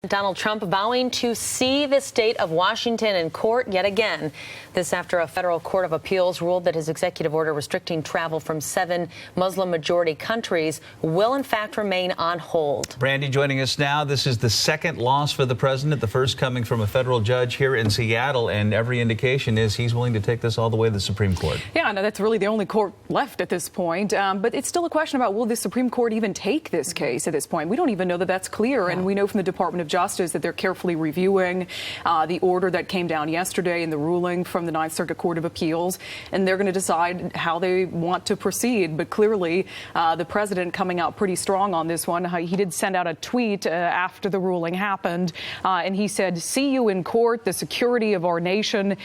Donald Trump vowing to see the state of Washington in court yet again. This after a federal court of appeals ruled that his executive order restricting travel from 7 Muslim-majority countries will in fact remain on hold. Brandi joining us now. This is the second loss for the president, the first coming from a federal judge here in Seattle, and every indication is he's willing to take this all the way to the Supreme Court. Yeah, no, that's really the only court left at this point. But it's still a question about, will the Supreme Court even take this case at this point? We don't even know that that's clear, and we know from the Department of Justice that they're carefully reviewing the order that came down yesterday and the ruling from the Ninth Circuit Court of Appeals, and they're going to decide how they want to proceed. But clearly, the president coming out pretty strong on this one. He did send out a tweet after the ruling happened, and he said, "See you in court. The security of our nation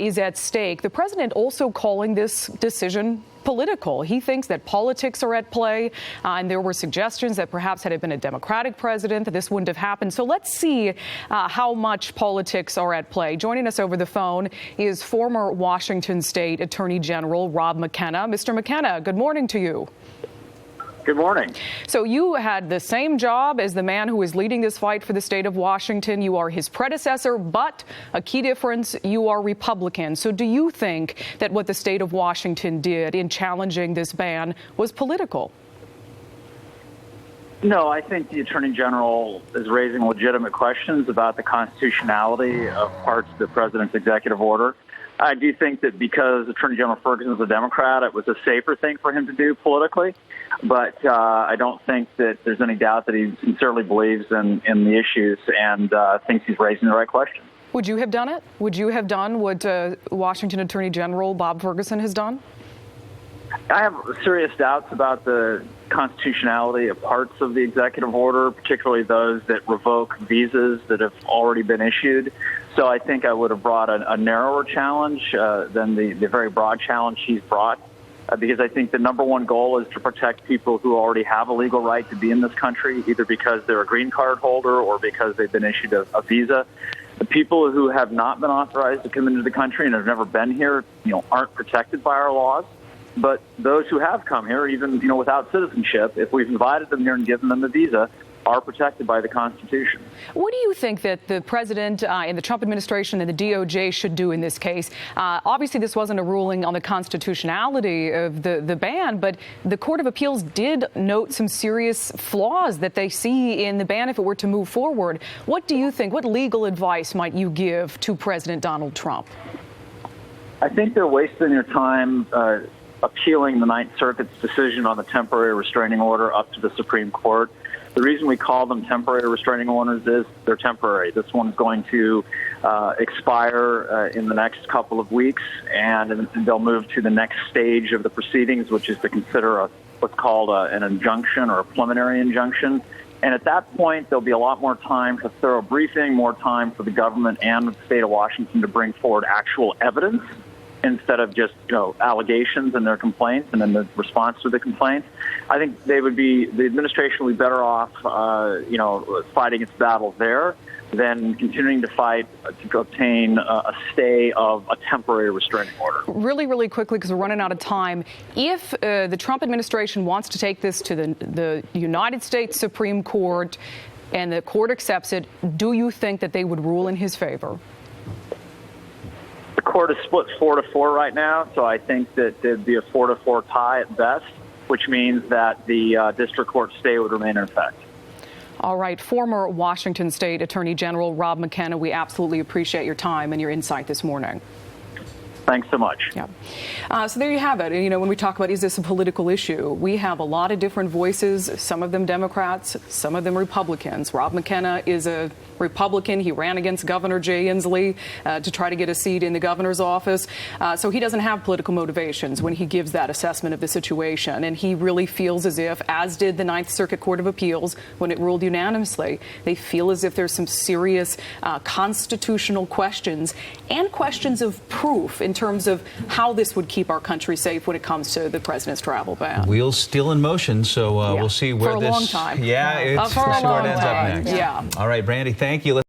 is at stake." The president also calling this decision political. He thinks that politics are at play, and there were suggestions that perhaps had it been a Democratic president, that this wouldn't have happened. So let's see how much politics are at play. Joining us over the phone is former Washington State Attorney General Rob McKenna. Mr. McKenna, good morning to you. Good morning. So you had the same job as the man who is leading this fight for the state of Washington. You are his predecessor, but a key difference, you are Republican. So do you think that what the state of Washington did in challenging this ban was political? No, I think the Attorney General is raising legitimate questions about the constitutionality of parts of the president's executive order. I do think that because Attorney General Ferguson is a Democrat, it was a safer thing for him to do politically. But I don't think that there's any doubt that he sincerely believes in the issues and thinks he's raising the right questions. Would you have done it? Would you have done what Washington Attorney General Bob Ferguson has done? I have serious doubts about the constitutionality of parts of the executive order, particularly those that revoke visas that have already been issued. So I think I would have brought a narrower challenge than the very broad challenge he's brought, because I think the number one goal is to protect people who already have a legal right to be in this country, either because they're a green card holder or because they've been issued a visa. The people who have not been authorized to come into the country and have never been here, aren't protected by our laws. But those who have come here, even without citizenship, if we've invited them here and given them a visa, are protected by the Constitution. What do you think that the president and the Trump administration and the DOJ should do in this case? Obviously, this wasn't a ruling on the constitutionality of the ban, but the Court of Appeals did note some serious flaws that they see in the ban if it were to move forward. What do you think? What legal advice might you give to President Donald Trump? I think they're wasting their time appealing the Ninth Circuit's decision on the temporary restraining order up to the Supreme Court. The reason we call them temporary restraining orders is they're temporary. This one's going to expire in the next couple of weeks, and they'll move to the next stage of the proceedings, which is to consider what's called an injunction or a preliminary injunction. And at that point, there'll be a lot more time for thorough briefing, more time for the government and the state of Washington to bring forward actual evidence instead of just allegations and their complaints and then the response to the complaints. I think the administration would be better off, fighting its battles there than continuing to fight to obtain a stay of a temporary restraining order. Really, really quickly, because we're running out of time. If the Trump administration wants to take this to the United States Supreme Court and the court accepts it, do you think that they would rule in his favor? The court is split 4-4 right now, so I think that there'd be a 4-4 tie at best, which means that the district court stay would remain in effect. All right. Former Washington State Attorney General Rob McKenna, we absolutely appreciate your time and your insight this morning. Thanks so much. Yeah. So there you have it. When we talk about, is this a political issue? We have a lot of different voices, some of them Democrats, some of them Republicans. Rob McKenna is a Republican. He ran against Governor Jay Inslee to try to get a seat in the governor's office. So he doesn't have political motivations when he gives that assessment of the situation. And he really feels as if, as did the Ninth Circuit Court of Appeals when it ruled unanimously, they feel as if there's some serious constitutional questions and questions of proof in terms of how this would keep our country safe when it comes to the president's travel ban. Wheels still in motion, so we'll see where for a long time. Yeah, for a we'll see where long it ends time. up next. Yeah. All right, Brandi, thank you.